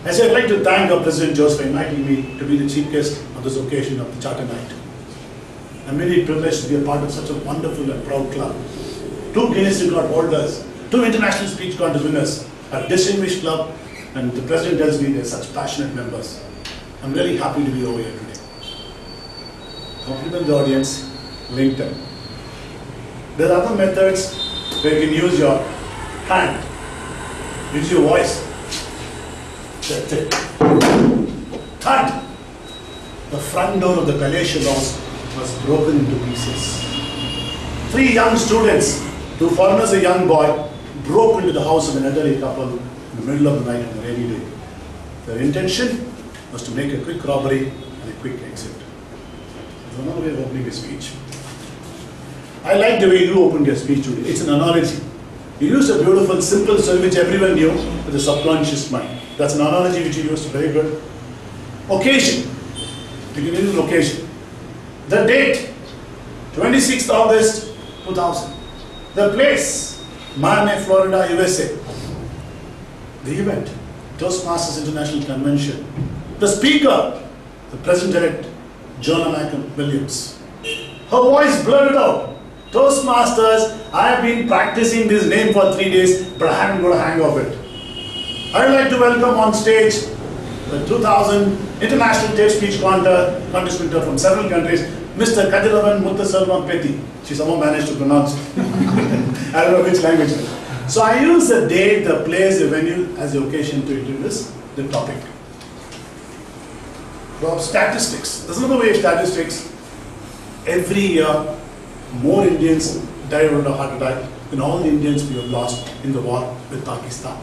I say I'd like to thank our President Jose for inviting me to be the chief guest on this occasion of the Charter Night. I'm really privileged to be a part of such a wonderful and proud club. 2 Guinness Record holders, 2 international speech contest winners, a distinguished club, and the President tells me they're such passionate members. I'm really happy to be over here today. Compliment the audience, LinkedIn. There are other methods where you can use your hand, use your voice. That's it. Third, the front door of the palatial house was broken into pieces. 3 young students, 2 foreigners, a young boy, broke into the house of an elderly couple in the middle of the night on a rainy day. Their intention was to make a quick robbery and a quick exit. There's another way of opening a speech. I like the way you opened your speech today. It's an analogy. You used a beautiful, simple story which everyone knew with a subconscious mind. That's an analogy which you used, very good. Occasion. You can use an occasion. The date, 26th August 2000. The place, Miami, Florida, USA. The event, Toastmasters International Convention. The speaker, the President-elect, Jonah Malcolm Williams. Her voice blurted out. Toastmasters, I have been practicing this name for 3 days, but I haven't got a hang of it. I'd like to welcome on stage the 2000 International Tape Speech Contest winner from several countries, Mr. Kadri. She somehow managed to pronounce I don't know which language. So I use the date, the place, the venue as the occasion to introduce the topic. About statistics. There's another way of statistics. Every year, more Indians die of a heart attack than all the Indians we have lost in the war with Pakistan.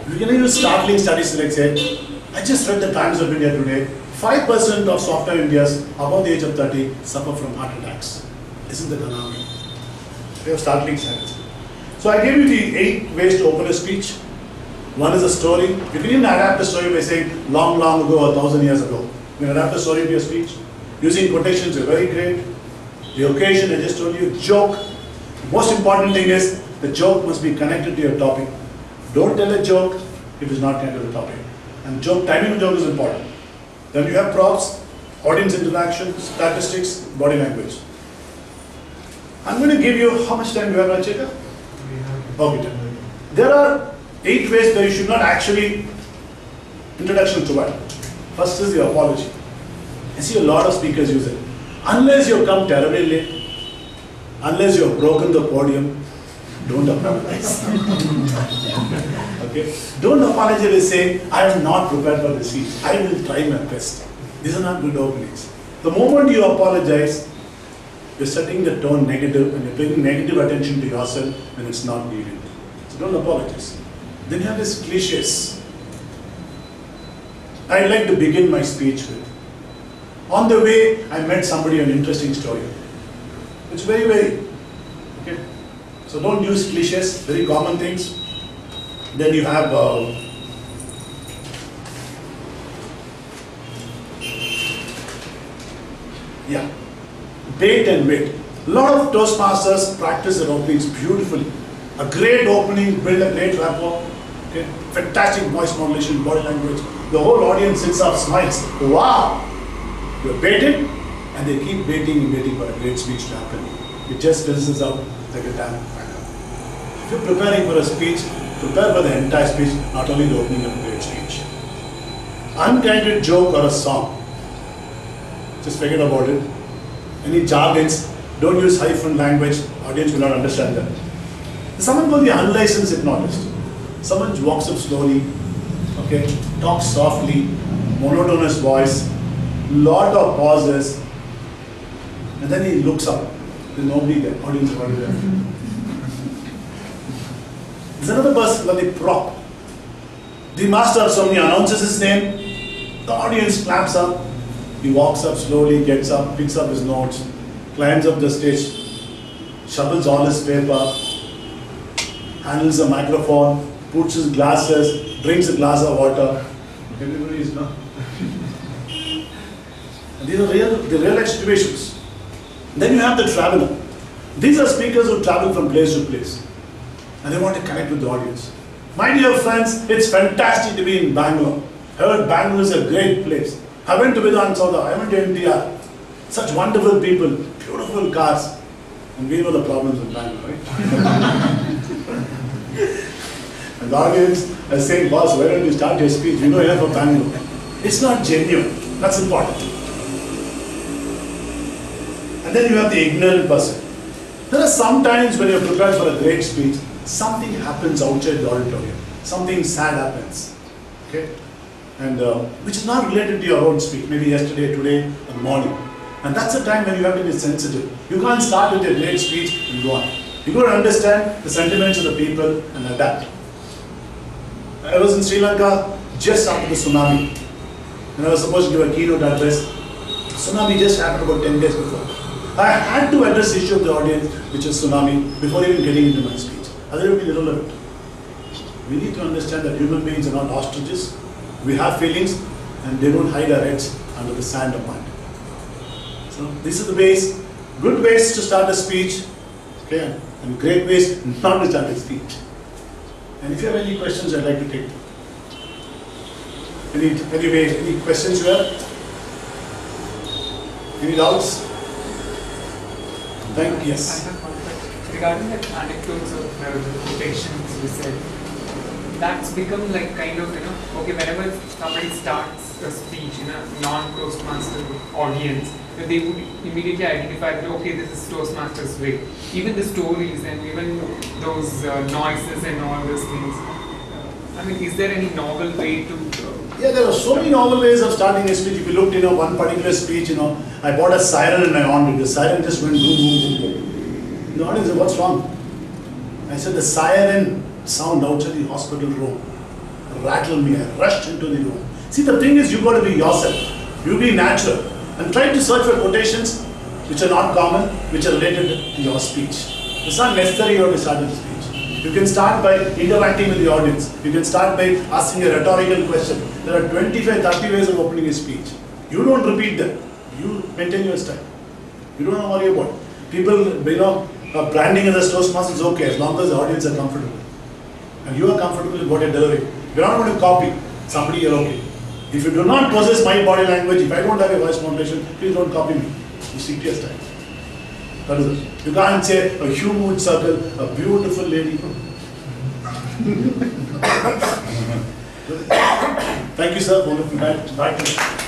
We can use startling statistics like say, I just read the Times of India today, 5% of software Indians above the age of 30 suffer from heart attacks. Isn't that alarming? We have startling statistics. So I gave you the 8 ways to open a speech. One is a story. You can even adapt a story by saying, long, long ago, 1,000 years ago. You can adapt a story to your speech. Using quotations is very great. The occasion, I just told you, joke. The most important thing is, the joke must be connected to your topic. Don't tell a joke if it's not connected to the topic. And joke, timing of joke is important. Then you have props, audience interaction, statistics, body language. I'm going to give you, how much time do you have, Rachika? Okay. There are 8 ways where you should not actually introduction to it. First is the apology. I see a lot of speakers use it. Unless you have come terribly late, unless you have broken the podium, don't apologize. Okay? Don't apologize by saying, I am not prepared for this speech. I will try my best. These are not good openings. The moment you apologize, you're setting the tone negative and you're bringing negative attention to yourself when it's not needed. So don't apologize. Then you have these cliches. I'd like to begin my speech with, on the way, I met somebody, an interesting story. It's very, okay. So don't use cliches, very common things. Then you have, bait and wait. A lot of Toastmasters practice their openings beautifully. A great opening, build a great rapport. Okay. Fantastic voice modulation, body language. The whole audience sits up, smiles. Wow! You're baited, and they keep baiting and waiting for a great speech to happen. It just fizzles out like a damn backup. If you're preparing for a speech, prepare for the entire speech, not only the opening of a great speech. Uncandid joke or a song, just forget about it. Any jargons, don't use hyphen language, audience will not understand that. There's someone called the unlicensed hypnotist. Someone walks up slowly, okay, talks softly, monotonous voice, lot of pauses, and then he looks up. There's nobody there, audience is already there. There's another person called the prop. The master of ceremony announces his name, the audience claps up, he walks up slowly, gets up, picks up his notes, climbs up the stage, shovels all his paper, handles the microphone, puts his glasses, drinks a glass of water. Everybody is now. These are the real life situations. Then you have the traveler. These are speakers who travel from place to place. And they want to connect with the audience. My dear friends, it's fantastic to be in Bangalore. I heard Bangalore is a great place. I went to Vidhan Sauda, I went to NTR. Such wonderful people, beautiful cars. And we know the problems in Bangalore, right? And the audience is saying, boss, why don't you start your speech? We know you have for Bangalore. It's not genuine. That's important. And then you have the ignorant person. There are some times when you're prepared for a great speech, something happens outside the auditorium. Something sad happens. Okay? And which is not related to your own speech. Maybe yesterday, today, or morning. And that's the time when you have to be sensitive. You can't start with a great speech and go on. You've got to understand the sentiments of the people and adapt. I was in Sri Lanka just after the tsunami. And I was supposed to give a keynote address. Tsunami just happened about 10 days before. I had to address the issue of the audience, which is tsunami, before even getting into my speech. Otherwise it would be irrelevant. We need to understand that human beings are not ostriches. We have feelings and they don't hide our heads under the sand of mind. So this is the ways, good ways to start a speech, okay, and great ways not to start a speech. And if you have any questions, I'd like to take them. Any questions you have? Any doubts? Thank you. Yes. I have one question. Regarding the anecdotes of quotations you said, that's become like kind of, okay, whenever somebody starts a speech in a non-Toastmaster audience, they would immediately identify that, okay, this is Toastmaster's way. Even the stories and even those noises and all those things. I mean, is there any novel way to... Yeah, there are so many novel ways of starting a speech. If you looked, one particular speech, I bought a siren and I on it. The siren just went boom, boom, boom, boom. The audience said, what's wrong? I said, the siren sound outside the hospital room rattled me. I rushed into the room. See, the thing is, you've got to be yourself. You be natural. And try to search for quotations which are not common, which are related to your speech. It's not necessary you have to start with a speech. You can start by interacting with the audience. You can start by asking a rhetorical question. There are 25, 30 ways of opening a speech. You don't repeat them. You maintain your style. You don't worry about it. People, branding as a Toastmaster is okay as long as the audience are comfortable. And you are comfortable with what you're delivering. You're not going to copy somebody, you're okay. If you do not possess my body language, if I don't have a voice modulation, please don't copy me. You stick to your style. That is it. You can't say a huge circle, a beautiful lady. Thank you, sir. Wonderful. Back to you.